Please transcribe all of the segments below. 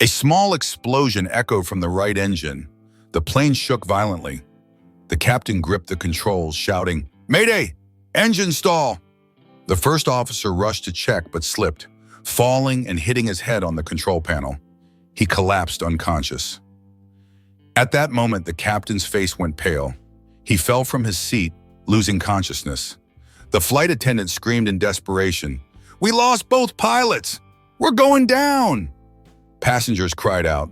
A small explosion echoed from the right engine. The plane shook violently. The captain gripped the controls, shouting, "Mayday! Engine stall!" The first officer rushed to check but slipped, falling and hitting his head on the control panel. He collapsed unconscious. At that moment, the captain's face went pale. He fell from his seat, losing consciousness. The flight attendant screamed in desperation, "We lost both pilots! We're going down!" Passengers cried out.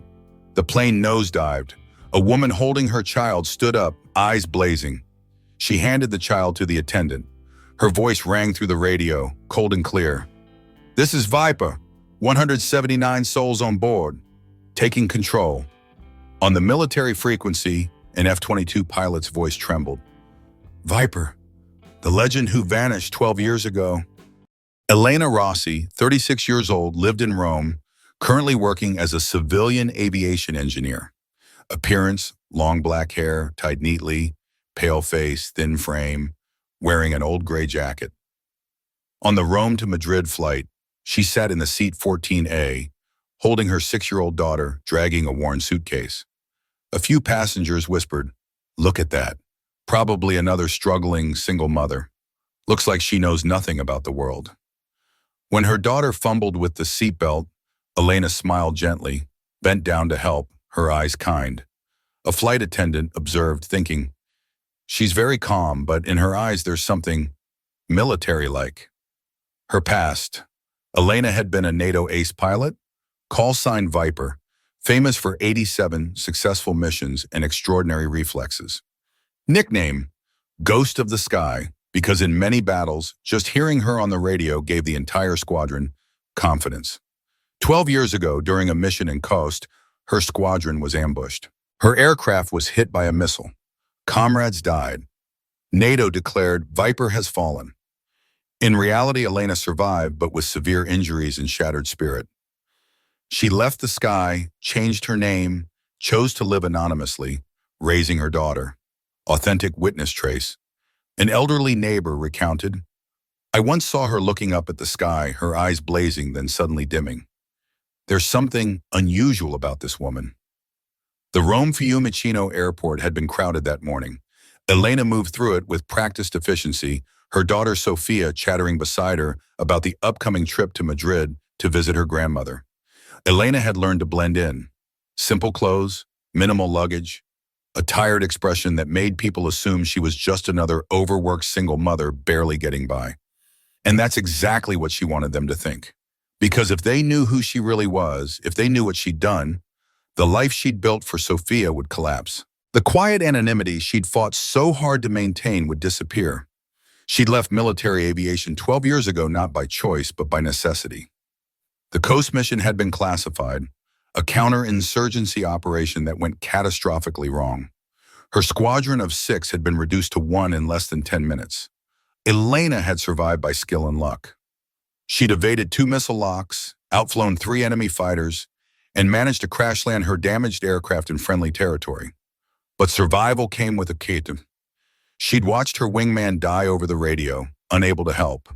The plane nosedived. A woman holding her child stood up, eyes blazing. She handed the child to the attendant. Her voice rang through the radio, cold and clear. "This is Viper, 179 souls on board, taking control." On the military frequency, an F-22 pilot's voice trembled. "Viper, the legend who vanished 12 years ago." Elena Rossi, 36 years old, lived in Rome, currently working as a civilian aviation engineer. Appearance, long black hair, tied neatly, pale face, thin frame, wearing an old gray jacket. On the Rome to Madrid flight, she sat in the seat 14A, holding her 6-year-old daughter, dragging a worn suitcase. A few passengers whispered, "Look at that. Probably another struggling single mother. Looks like she knows nothing about the world." When her daughter fumbled with the seatbelt, Elena smiled gently, bent down to help, her eyes kind. A flight attendant observed, thinking, "She's very calm, but in her eyes there's something military-like." Her past. Elena had been a NATO ace pilot, call sign Viper, famous for 87 successful missions and extraordinary reflexes. Nickname, Ghost of the Sky, because in many battles, just hearing her on the radio gave the entire squadron confidence. 12 years ago, during a mission in Khost, her squadron was ambushed. Her aircraft was hit by a missile. Comrades died. NATO declared, "Viper has fallen." In reality, Elena survived, but with severe injuries and shattered spirit. She left the sky, changed her name, chose to live anonymously, raising her daughter. Authentic witness trace. An elderly neighbor recounted, "I once saw her looking up at the sky, her eyes blazing, then suddenly dimming. There's something unusual about this woman." The Rome Fiumicino airport had been crowded that morning. Elena moved through it with practiced efficiency, her daughter Sophia chattering beside her about the upcoming trip to Madrid to visit her grandmother. Elena had learned to blend in. Simple clothes, minimal luggage, a tired expression that made people assume she was just another overworked single mother barely getting by. And that's exactly what she wanted them to think. Because if they knew who she really was, if they knew what she'd done, the life she'd built for Sophia would collapse. The quiet anonymity she'd fought so hard to maintain would disappear. She'd left military aviation 12 years ago not by choice, but by necessity. The Khost mission had been classified, a counterinsurgency operation that went catastrophically wrong. Her squadron of 6 had been reduced to 1 in less than 10 minutes. Elena had survived by skill and luck. She'd evaded 2 missile locks, outflown 3 enemy fighters, and managed to crash land her damaged aircraft in friendly territory. But survival came with a kit. She'd watched her wingman die over the radio, unable to help,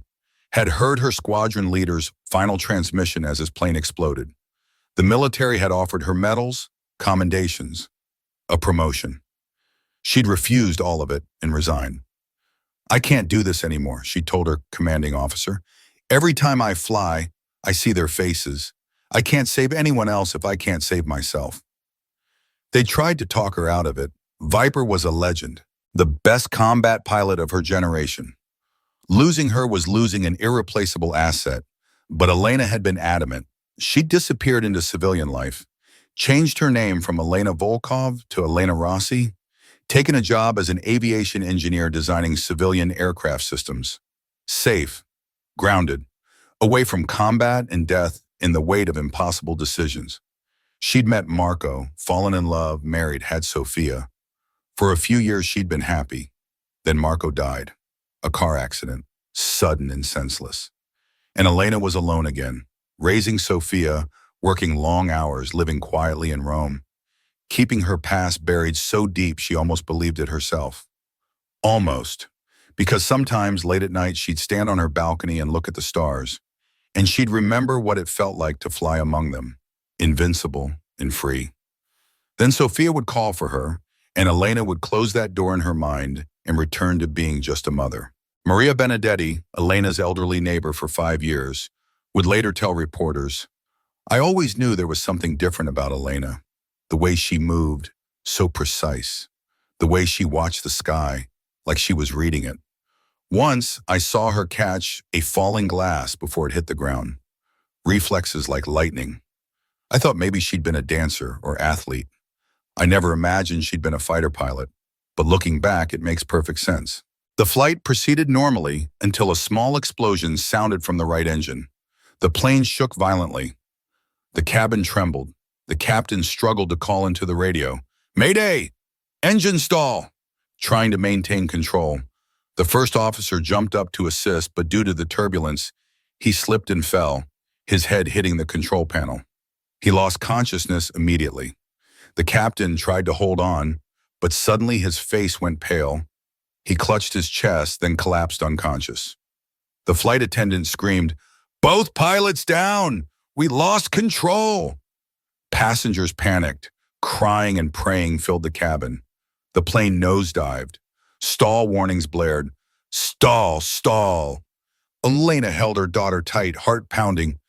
had heard her squadron leader's final transmission as his plane exploded. The military had offered her medals, commendations, a promotion. She'd refused all of it and resigned. "I can't do this anymore," she told her commanding officer. "Every time I fly, I see their faces. I can't save anyone else if I can't save myself." They tried to talk her out of it. Viper was a legend, the best combat pilot of her generation. Losing her was losing an irreplaceable asset, but Elena had been adamant. She disappeared into civilian life, changed her name from Elena Volkov to Elena Rossi, taken a job as an aviation engineer designing civilian aircraft systems. Safe, grounded, away from combat and death in the weight of impossible decisions. She'd met Marco, fallen in love, married, had Sophia. For a few years she'd been happy. Then Marco died. A car accident, sudden and senseless. And Elena was alone again, raising Sophia, working long hours, living quietly in Rome, keeping her past buried so deep she almost believed it herself. Almost, because sometimes late at night she'd stand on her balcony and look at the stars, and she'd remember what it felt like to fly among them. invincible and free. Then Sophia would call for her, and Elena would close that door in her mind and return to being just a mother. Maria Benedetti, Elena's elderly neighbor for 5 years, would later tell reporters, "I always knew there was something different about Elena. The way she moved, so precise. The way she watched the sky, like she was reading it. Once, I saw her catch a falling glass before it hit the ground. Reflexes like lightning. I thought maybe she'd been a dancer or athlete. I never imagined she'd been a fighter pilot, but looking back, it makes perfect sense." The flight proceeded normally until a small explosion sounded from the right engine. The plane shook violently. The cabin trembled. The captain struggled to call into the radio, "Mayday! Engine stall!" trying to maintain control. The first officer jumped up to assist, but due to the turbulence, he slipped and fell, his head hitting the control panel. He lost consciousness immediately. The captain tried to hold on, but suddenly his face went pale. He clutched his chest, then collapsed unconscious. The flight attendant screamed, "Both pilots down! We lost control!" Passengers panicked. Crying and praying filled the cabin. The plane nosedived. Stall warnings blared. "Stall, stall." Elena held her daughter tight, heart pounding.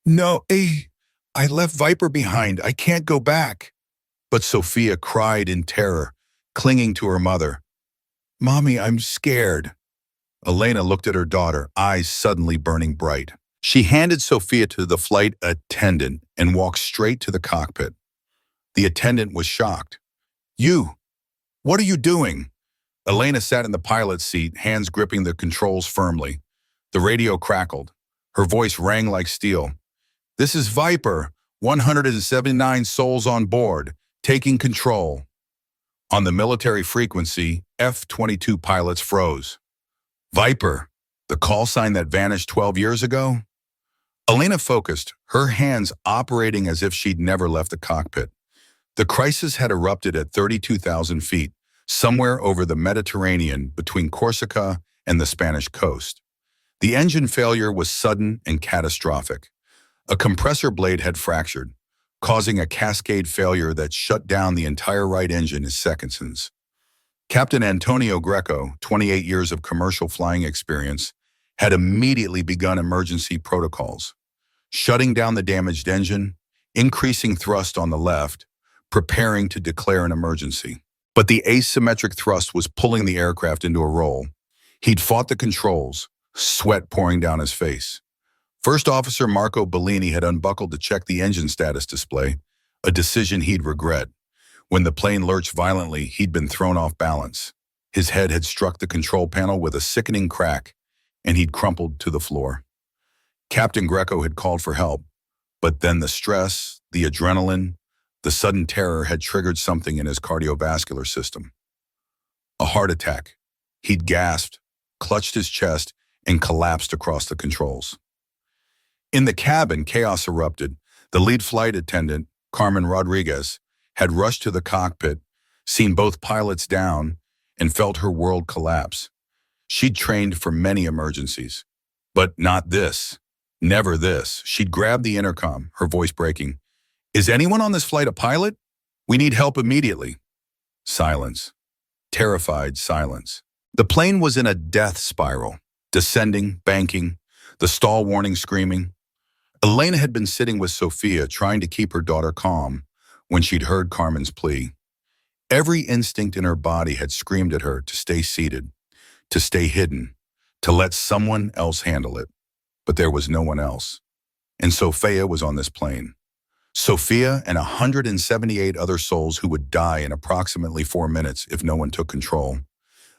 "No, I left Viper behind. I can't go back." But Sophia cried in terror, clinging to her mother. "Mommy, I'm scared." Elena looked at her daughter, eyes suddenly burning bright. She handed Sophia to the flight attendant and walked straight to the cockpit. The attendant was shocked. What are you doing?" Elena sat in the pilot's seat, hands gripping the controls firmly. The radio crackled. Her voice rang like steel. "This is Viper, 179 souls on board, taking control." On the military frequency, F-22 pilots froze. "Viper, the call sign that vanished 12 years ago?" Elena focused, her hands operating as if she'd never left the cockpit. The crisis had erupted at 32,000 feet, somewhere over the Mediterranean between Corsica and the Spanish coast. The engine failure was sudden and catastrophic. A compressor blade had fractured, causing a cascade failure that shut down the entire right engine in seconds. Captain Antonio Greco, 28 years of commercial flying experience, had immediately begun emergency protocols, shutting down the damaged engine, increasing thrust on the left, preparing to declare an emergency. But the asymmetric thrust was pulling the aircraft into a roll. He'd fought the controls, sweat pouring down his face. First Officer Marco Bellini had unbuckled to check the engine status display, a decision he'd regret. When the plane lurched violently, he'd been thrown off balance. His head had struck the control panel with a sickening crack, and he'd crumpled to the floor. Captain Greco had called for help, but then the stress, the adrenaline, the sudden terror had triggered something in his cardiovascular system. A heart attack. He'd gasped, clutched his chest, and collapsed across the controls. In the cabin, chaos erupted. The lead flight attendant, Carmen Rodriguez, had rushed to the cockpit, seen both pilots down, and felt her world collapse. She'd trained for many emergencies, but not this. Never this. She'd grabbed the intercom, her voice breaking. "Is anyone on this flight a pilot? We need help immediately." Silence. Terrified silence. The plane was in a death spiral, descending, banking, the stall warning screaming. Elena had been sitting with Sophia, trying to keep her daughter calm, when she'd heard Carmen's plea. Every instinct in her body had screamed at her to stay seated, to stay hidden, to let someone else handle it. But there was no one else. And Sophia was on this plane. Sophia and 178 other souls who would die in approximately 4 minutes if no one took control.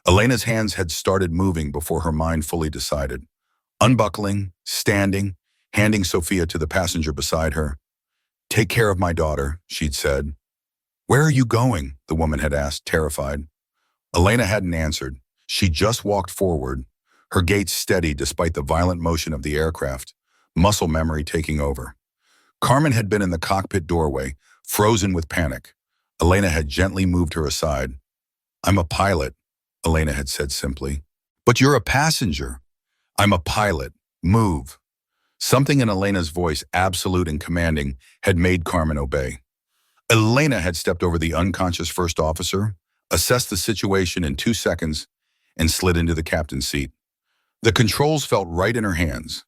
Elena's hands had started moving before her mind fully decided. Unbuckling, standing, handing Sophia to the passenger beside her. "Take care of my daughter," she'd said. "Where are you going?" the woman had asked, terrified. Elena hadn't answered. She just walked forward, her gait steady despite the violent motion of the aircraft, muscle memory taking over. Carmen had been in the cockpit doorway, frozen with panic. Elena had gently moved her aside. "I'm a pilot," Elena had said simply. "But you're a passenger." "I'm a pilot. Move." Something in Elena's voice, absolute and commanding, had made Carmen obey. Elena had stepped over the unconscious first officer, assessed the situation in 2 seconds, and slid into the captain's seat. The controls felt right in her hands,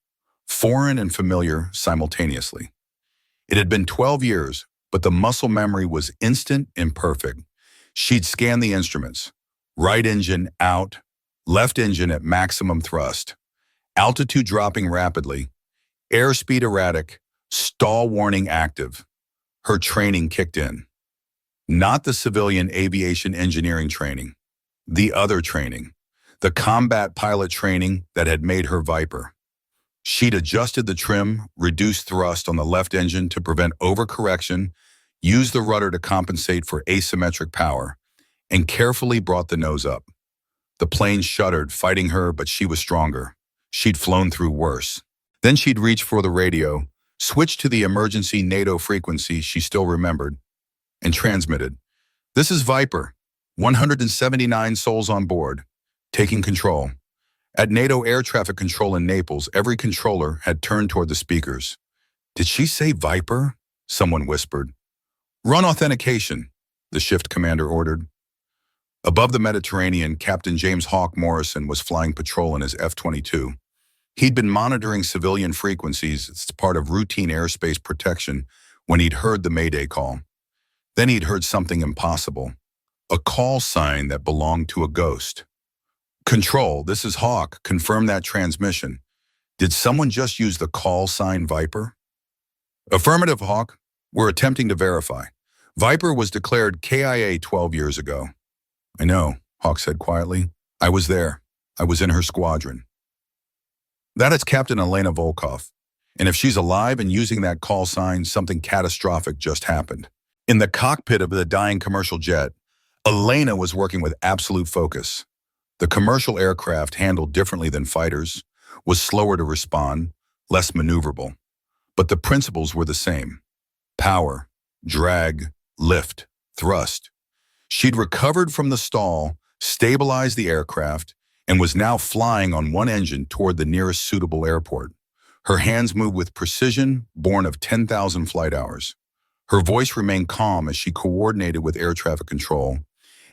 foreign and familiar simultaneously. It had been 12 years, but the muscle memory was instant and perfect. She'd scanned the instruments. Right engine out, left engine at maximum thrust, altitude dropping rapidly, airspeed erratic, stall warning active. Her training kicked in. Not the civilian aviation engineering training, the other training, the combat pilot training that had made her Viper. She'd adjusted the trim, reduced thrust on the left engine to prevent overcorrection, used the rudder to compensate for asymmetric power, and carefully brought the nose up. The plane shuddered, fighting her, but she was stronger. She'd flown through worse. Then she'd reach for the radio, switch to the emergency NATO frequency she still remembered, and transmitted. "This is Viper, 179 souls on board, taking control." At NATO air traffic control in Naples, every controller had turned toward the speakers. "Did she say Viper?" someone whispered. "Run authentication," the shift commander ordered. Above the Mediterranean, Captain James Hawk Morrison was flying patrol in his F-22. He'd been monitoring civilian frequencies as part of routine airspace protection when he'd heard the Mayday call. Then he'd heard something impossible, a call sign that belonged to a ghost. "Control, this is Hawk. Confirm that transmission. Did someone just use the call sign Viper?" "Affirmative, Hawk. We're attempting to verify. Viper was declared KIA 12 years ago." "I know," Hawk said quietly. "I was there. I was in her squadron." That is Captain Elena Volkov. And if she's alive and using that call sign, something catastrophic just happened. In the cockpit of the dying commercial jet, Elena was working with absolute focus. The commercial aircraft, handled differently than fighters, was slower to respond, less maneuverable. But the principles were the same. Power, drag, lift, thrust. She'd recovered from the stall, stabilized the aircraft, and was now flying on one engine toward the nearest suitable airport. Her hands moved with precision, born of 10,000 flight hours. Her voice remained calm as she coordinated with air traffic control,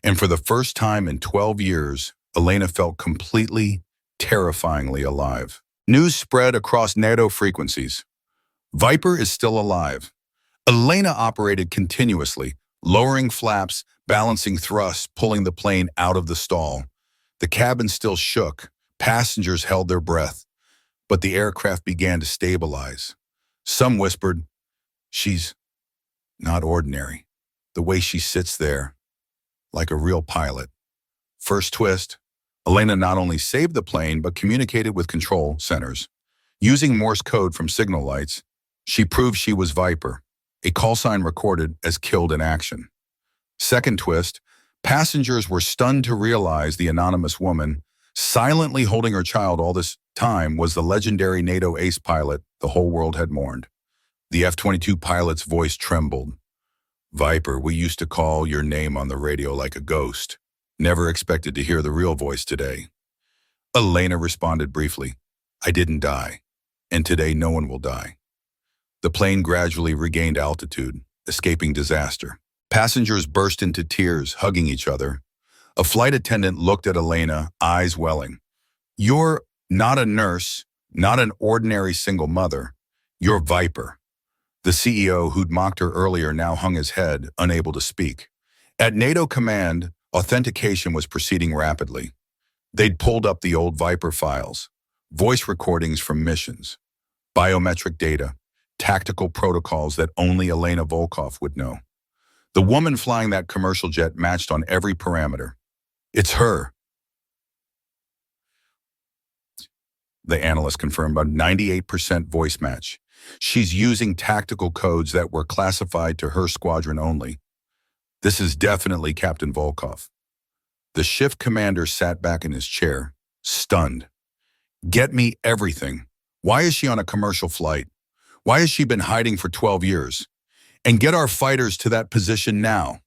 and for the first time in 12 years, Elena felt completely, terrifyingly alive. News spread across NATO frequencies. Viper is still alive. Elena operated continuously, lowering flaps, balancing thrusts, pulling the plane out of the stall. The cabin still shook. Passengers held their breath. But the aircraft began to stabilize. Some whispered, "She's not ordinary. The way she sits there, like a real pilot." First twist, Elena not only saved the plane, but communicated with control centers. Using Morse code from signal lights, she proved she was Viper, a call sign recorded as killed in action. Second twist, passengers were stunned to realize the anonymous woman, silently holding her child all this time, was the legendary NATO ace pilot the whole world had mourned. The F-22 pilot's voice trembled. "Viper, we used to call your name on the radio like a ghost. Never expected to hear the real voice today." Elena responded briefly, "I didn't die, and today no one will die." The plane gradually regained altitude, escaping disaster. Passengers burst into tears, hugging each other. A flight attendant looked at Elena, eyes welling. "You're not a nurse, not an ordinary single mother. You're Viper." The CEO, who'd mocked her earlier, now hung his head, unable to speak. At NATO command, authentication was proceeding rapidly. They'd pulled up the old Viper files, voice recordings from missions, biometric data, tactical protocols that only Elena Volkov would know. The woman flying that commercial jet matched on every parameter. "It's her," the analyst confirmed, a 98% voice match. "She's using tactical codes that were classified to her squadron only. This is definitely Captain Volkov." The shift commander sat back in his chair, stunned. "Get me everything. Why is she on a commercial flight? Why has she been hiding for 12 years? And get our fighters to that position now."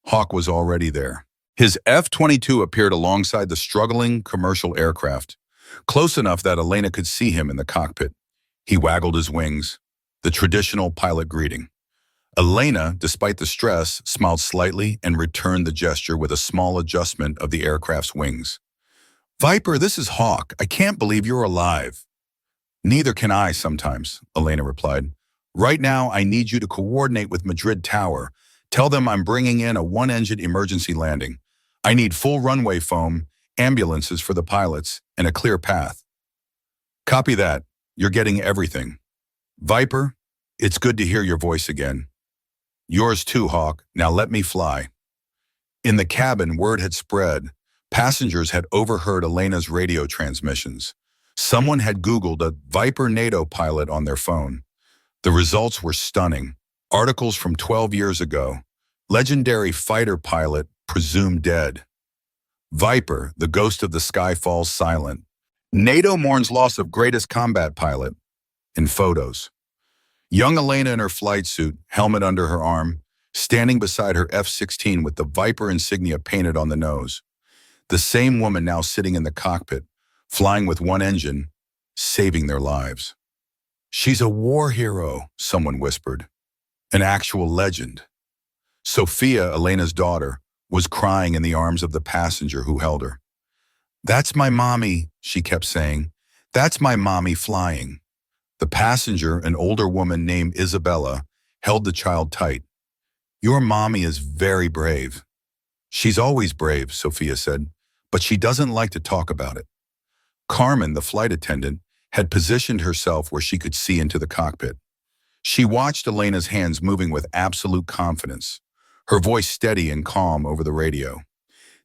Hawk was already there. His F-22 appeared alongside the struggling commercial aircraft, close enough that Elena could see him in the cockpit. He waggled his wings, the traditional pilot greeting. Elena, despite the stress, smiled slightly and returned the gesture with a small adjustment of the aircraft's wings. Viper, this is Hawk. I can't believe you're alive. Neither can I sometimes, Elena replied. Right now, I need you to coordinate with Madrid Tower. Tell them I'm bringing in a one-engine emergency landing. I need full runway foam, ambulances for the pilots, and a clear path. Copy that. You're getting everything. Viper, it's good to hear your voice again. Yours too, Hawk. Now let me fly. In the cabin, word had spread. Passengers had overheard Elena's radio transmissions. Someone had Googled a Viper NATO pilot on their phone. The results were stunning. Articles from 12 years ago. Legendary fighter pilot presumed dead. Viper, the ghost of the sky falls silent. NATO mourns loss of greatest combat pilot. In photos. Young Elena in her flight suit, helmet under her arm, standing beside her F-16 with the Viper insignia painted on the nose. The same woman now sitting in the cockpit, flying with one engine, saving their lives. She's a war hero, someone whispered. An actual legend. Sophia, Elena's daughter, was crying in the arms of the passenger who held her. That's my mommy, she kept saying. That's my mommy flying. The passenger, an older woman named Isabella, held the child tight. Your mommy is very brave. She's always brave, Sophia said, but she doesn't like to talk about it. Carmen, the flight attendant, had positioned herself where she could see into the cockpit. She watched Elena's hands moving with absolute confidence, her voice steady and calm over the radio.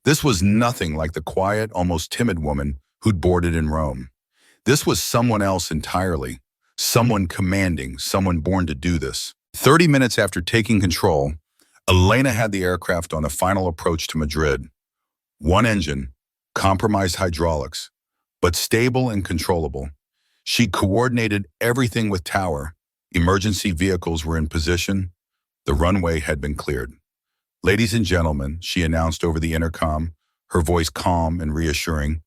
This was nothing like the quiet, almost timid woman who'd boarded in Rome. This was someone else entirely, someone commanding, someone born to do this. 30 minutes after taking control, Elena had the aircraft on a final approach to Madrid. One engine, compromised hydraulics, but stable and controllable. She coordinated everything with Tower. Emergency vehicles were in position. The runway had been cleared. Ladies and gentlemen, she announced over the intercom, her voice calm and reassuring.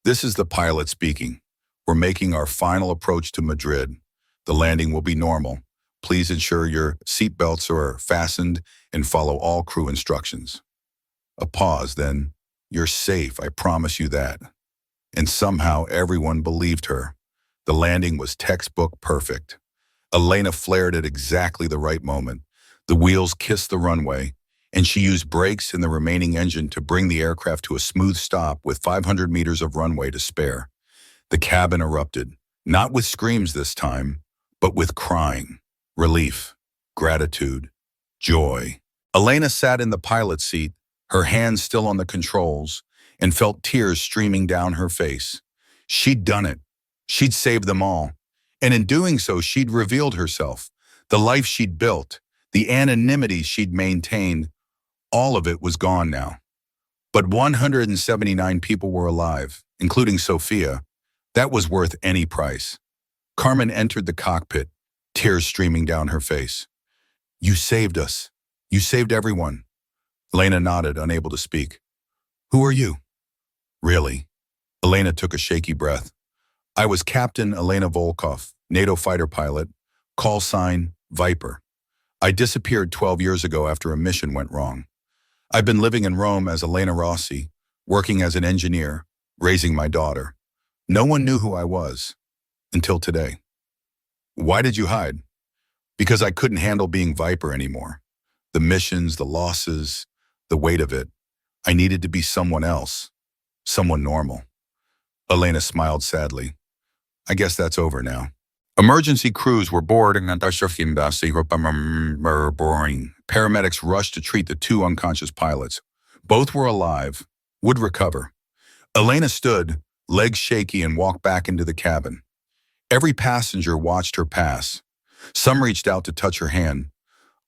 This is the pilot speaking. We're making our final approach to Madrid. The landing will be normal. Please ensure your seatbelts are fastened and follow all crew instructions. A pause, then. You're safe, I promise you that. And somehow everyone believed her. The landing was textbook perfect. Elena flared at exactly the right moment. The wheels kissed the runway, and she used brakes in the remaining engine to bring the aircraft to a smooth stop with 500 meters of runway to spare. The cabin erupted, not with screams this time, but with crying, relief, gratitude, joy. Elena sat in the pilot's seat, her hands still on the controls, and felt tears streaming down her face. She'd done it. She'd saved them all. And in doing so, she'd revealed herself, the life she'd built, the anonymity she'd maintained. All of it was gone now. But 179 people were alive, including Sophia. That was worth any price. Carmen entered the cockpit, tears streaming down her face. You saved us. You saved everyone. Elena nodded, unable to speak. Who are you? Really? Elena took a shaky breath. I was Captain Elena Volkov, NATO fighter pilot, call sign Viper. I disappeared 12 years ago after a mission went wrong. I've been living in Rome as Elena Rossi, working as an engineer, raising my daughter. No one knew who I was, until today. Why did you hide? Because I couldn't handle being Viper anymore. The missions, the losses, the weight of it. I needed to be someone else, someone normal. Elena smiled sadly. I guess that's over now. Emergency crews were boarding and paramedics rushed to treat the two unconscious pilots. Both were alive, would recover. Elena stood, legs shaky, and walked back into the cabin. Every passenger watched her pass. Some reached out to touch her hand.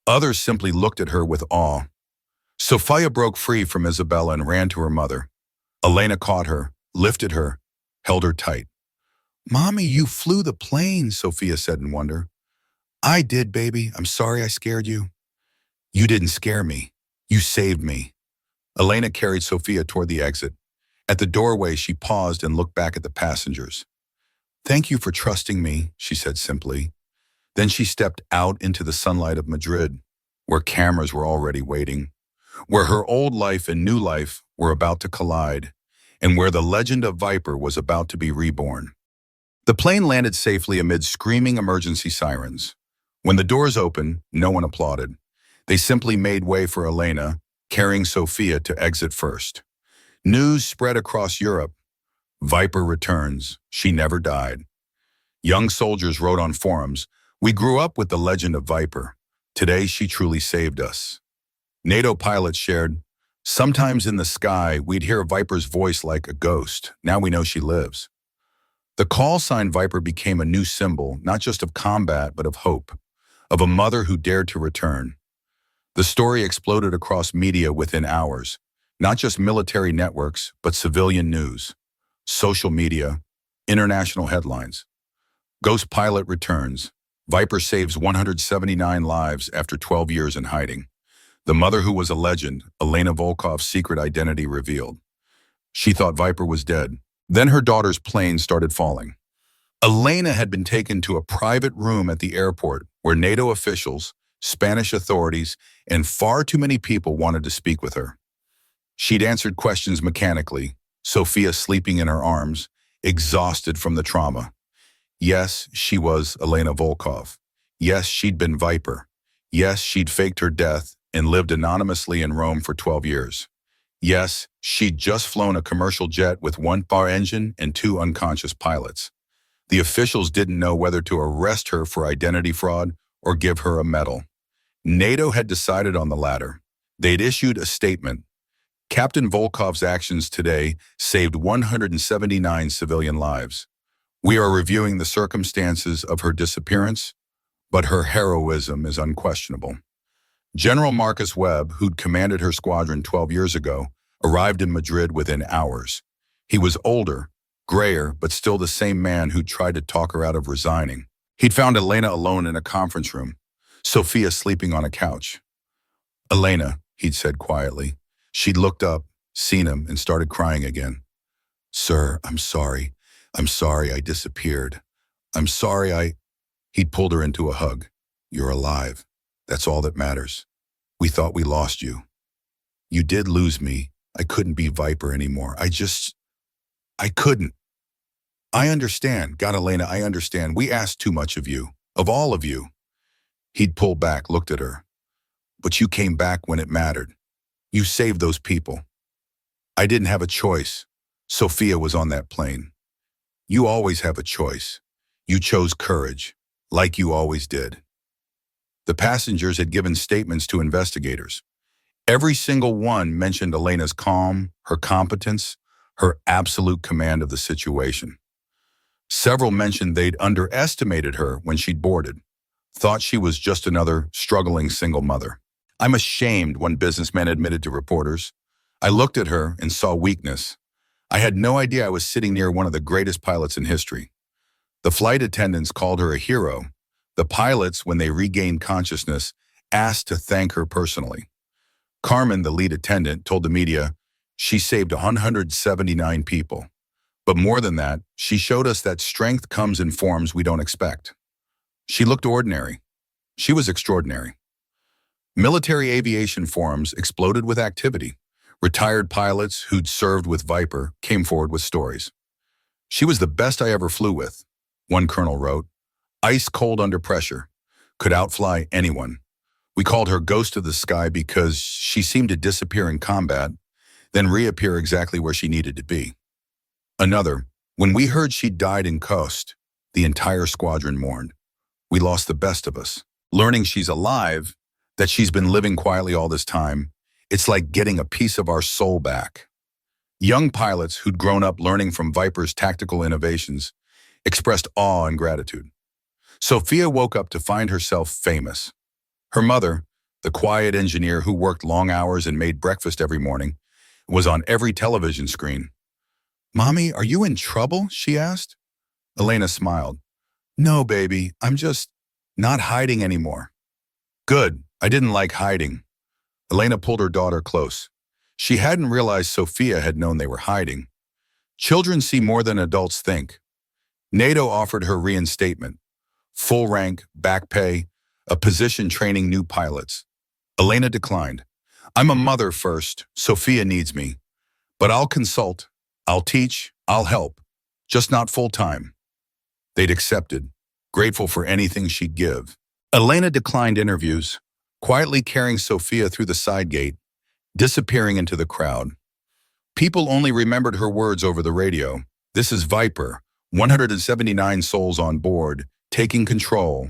Others simply looked at her with awe. Sophia broke free from Isabella and ran to her mother. Elena caught her, lifted her, held her tight. Mommy, you flew the plane, Sophia said in wonder. I did, baby. I'm sorry I scared you. You didn't scare me. You saved me. Elena carried Sophia toward the exit. At the doorway, she paused and looked back at the passengers. Thank you for trusting me, she said simply. Then she stepped out into the sunlight of Madrid, where cameras were already waiting, where her old life and new life were about to collide, and where the legend of Viper was about to be reborn. The plane landed safely amid screaming emergency sirens. When the doors opened, no one applauded. They simply made way for Elena, carrying Sophia to exit first. News spread across Europe. Viper returns. She never died. Young soldiers wrote on forums, "We grew up with the legend of Viper. Today she truly saved us." NATO pilots shared, "Sometimes in the sky, we'd hear Viper's voice like a ghost. Now we know she lives." The call sign Viper became a new symbol, not just of combat, but of hope, of a mother who dared to return. The story exploded across media within hours, not just military networks, but civilian news, social media, international headlines. Ghost pilot returns. Viper saves 179 lives after 12 years in hiding. The mother who was a legend, Elena Volkov's secret identity revealed. She thought Viper was dead. Then her daughter's plane started falling. Elena had been taken to a private room at the airport where NATO officials, Spanish authorities, and far too many people wanted to speak with her. She'd answered questions mechanically, Sophia sleeping in her arms, exhausted from the trauma. Yes, she was Elena Volkov. Yes, she'd been Viper. Yes, she'd faked her death and lived anonymously in Rome for 12 years. Yes, she'd just flown a commercial jet with one bar engine and 2 unconscious pilots. The officials didn't know whether to arrest her for identity fraud or give her a medal. NATO had decided on the latter. They'd issued a statement. Captain Volkov's actions today saved 179 civilian lives. We are reviewing the circumstances of her disappearance, but her heroism is unquestionable. General Marcus Webb, who'd commanded her squadron 12 years ago, arrived in Madrid within hours. He was older, grayer, but still the same man who'd tried to talk her out of resigning. He'd found Elena alone in a conference room, Sophia sleeping on a couch. "Elena," he'd said quietly. She'd looked up, seen him, and started crying again. "Sir, I'm sorry. I'm sorry I disappeared. I'm sorry I—" He'd pulled her into a hug. "You're alive. That's all that matters. We thought we lost you. You did lose me. I couldn't be Viper anymore. I couldn't." "I understand. God, Elena, I understand. We asked too much of you. Of all of you." He'd pulled back, looked at her. "But you came back when it mattered. You saved those people. I didn't have a choice. Sophia was on that plane. You always have a choice. You chose courage, like you always did." The passengers had given statements to investigators. Every single one mentioned Elena's calm, her competence, her absolute command of the situation. Several mentioned they'd underestimated her when she'd boarded, thought she was just another struggling single mother. "I'm ashamed," one businessman admitted to reporters. "I looked at her and saw weakness. I had no idea I was sitting near one of the greatest pilots in history." The flight attendants called her a hero. The pilots, when they regained consciousness, asked to thank her personally. Carmen, the lead attendant, told the media, "She saved 179 people. But more than that, she showed us that strength comes in forms we don't expect." She looked ordinary. She was extraordinary. Military aviation forums exploded with activity. Retired pilots who'd served with Viper came forward with stories. "She was the best I ever flew with," one colonel wrote. "Ice cold under pressure. Could outfly anyone. We called her Ghost of the Sky because she seemed to disappear in combat, then reappear exactly where she needed to be." Another, "When we heard she died in Khost, the entire squadron mourned. We lost the best of us. Learning she's alive, that she's been living quietly all this time, it's like getting a piece of our soul back." Young pilots who'd grown up learning from Viper's tactical innovations expressed awe and gratitude. Sophia woke up to find herself famous. Her mother, the quiet engineer who worked long hours and made breakfast every morning, was on every television screen. "Mommy, are you in trouble?" she asked. Elena smiled. "No, baby, I'm just not hiding anymore." "Good. I didn't like hiding." Elena pulled her daughter close. She hadn't realized Sophia had known they were hiding. Children see more than adults think. NATO offered her reinstatement, full rank, back pay, a position training new pilots. Elena declined. I'm a mother first. Sophia needs me. But I'll consult. I'll teach. I'll help. Just not full time. They'd accepted, grateful for anything she'd give. Elena declined interviews, quietly carrying Sophia through the side gate, disappearing into the crowd. People only remembered her words over the radio. This is Viper, 179 souls on board, taking control.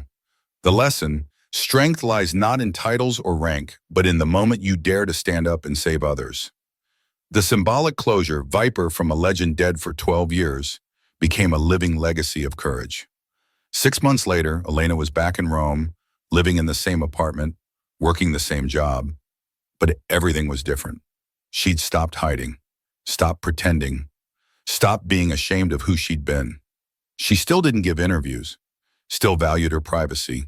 The lesson, strength lies not in titles or rank, but in the moment you dare to stand up and save others. The symbolic closure, Viper from a legend dead for 12 years, became a living legacy of courage. 6 months later, Elena was back in Rome, living in the same apartment, working the same job. But everything was different. She'd stopped hiding, stopped pretending, stopped being ashamed of who she'd been. She still didn't give interviews, still valued her privacy,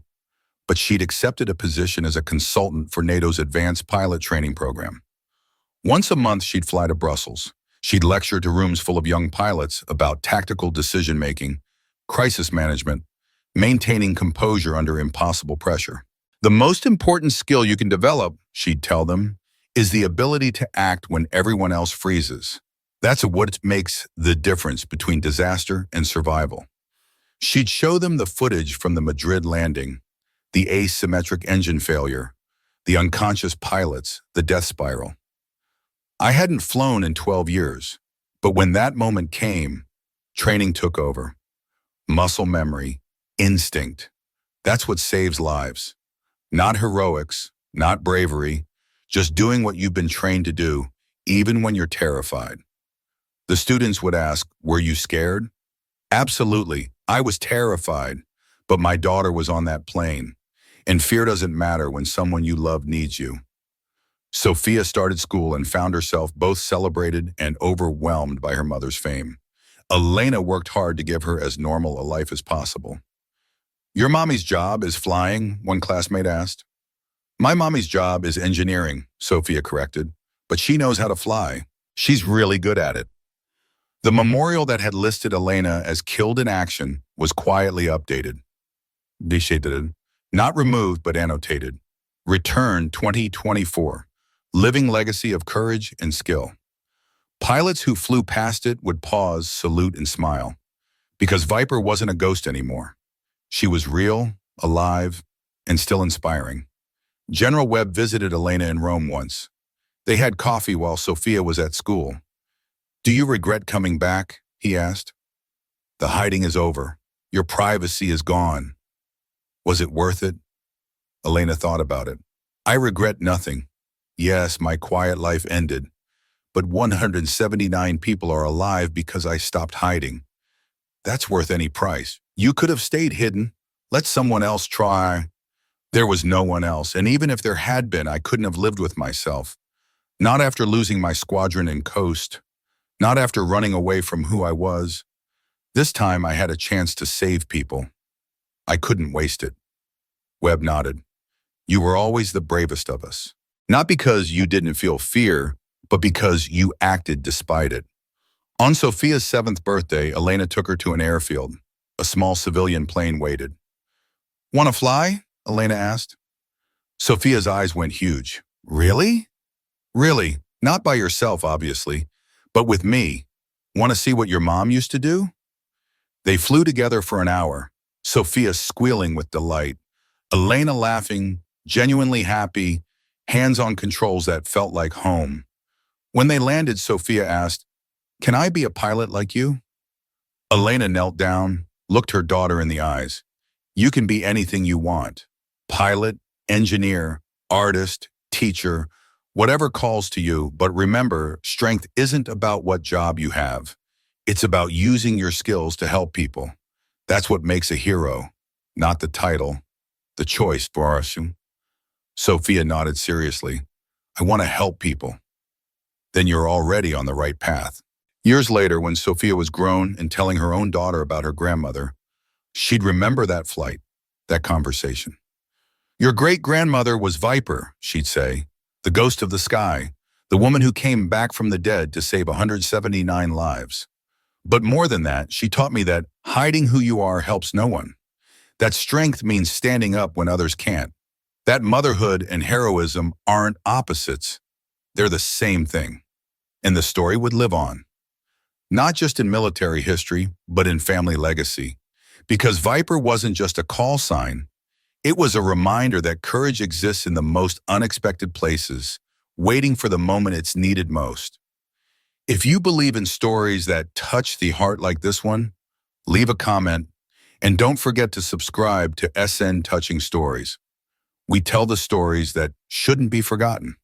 but she'd accepted a position as a consultant for NATO's advanced pilot training program. Once a month, she'd fly to Brussels. She'd lecture to rooms full of young pilots about tactical decision-making, crisis management, maintaining composure under impossible pressure. The most important skill you can develop, she'd tell them, is the ability to act when everyone else freezes. That's what makes the difference between disaster and survival. She'd show them the footage from the Madrid landing, the asymmetric engine failure, the unconscious pilots, the death spiral. I hadn't flown in 12 years, but when that moment came, training took over. Muscle memory, instinct. That's what saves lives. Not heroics, not bravery, just doing what you've been trained to do, even when you're terrified. The students would ask, were you scared? Absolutely, I was terrified, but my daughter was on that plane, and fear doesn't matter when someone you love needs you. Sophia started school and found herself both celebrated and overwhelmed by her mother's fame. Elena worked hard to give her as normal a life as possible. Your mommy's job is flying, one classmate asked. My mommy's job is engineering, Sophia corrected, but she knows how to fly. She's really good at it. The memorial that had listed Elena as killed in action was quietly updated. Not removed, but annotated. Return 2024. Living legacy of courage and skill. Pilots who flew past it would pause, salute, and smile. Because Viper wasn't a ghost anymore. She was real, alive, and still inspiring. General Webb visited Elena in Rome once. They had coffee while Sophia was at school. Do you regret coming back? He asked. The hiding is over. Your privacy is gone. Was it worth it? Elena thought about it. I regret nothing. Yes, my quiet life ended, but 179 people are alive because I stopped hiding. That's worth any price. You could have stayed hidden. Let someone else try. There was no one else, and even if there had been, I couldn't have lived with myself. Not after losing my squadron in Coast. Not after running away from who I was. This time I had a chance to save people. I couldn't waste it. Webb nodded. You were always the bravest of us. Not because you didn't feel fear, but because you acted despite it. On Sophia's 7th birthday, Elena took her to an airfield. A small civilian plane waited. Want to fly? Elena asked. Sophia's eyes went huge. Really? Really, not by yourself, obviously, but with me. Want to see what your mom used to do? They flew together for an hour, Sophia squealing with delight, Elena laughing, genuinely happy, hands on controls that felt like home. When they landed, Sophia asked, Can I be a pilot like you? Elena knelt down, looked her daughter in the eyes. You can be anything you want. Pilot, engineer, artist, teacher, whatever calls to you, but remember, strength isn't about what job you have. It's about using your skills to help people. That's what makes a hero, not the title, the choice for us. Sophia nodded seriously. I want to help people. Then you're already on the right path. Years later, when Sophia was grown and telling her own daughter about her grandmother, she'd remember that flight, that conversation. Your great-grandmother was Viper, she'd say, the ghost of the sky, the woman who came back from the dead to save 179 lives. But more than that, she taught me that hiding who you are helps no one. That strength means standing up when others can't. That motherhood and heroism aren't opposites. They're the same thing. And the story would live on. Not just in military history, but in family legacy. Because Viper wasn't just a call sign, it was a reminder that courage exists in the most unexpected places, waiting for the moment it's needed most. If you believe in stories that touch the heart like this one, leave a comment, and don't forget to subscribe to SN Touching Stories. We tell the stories that shouldn't be forgotten.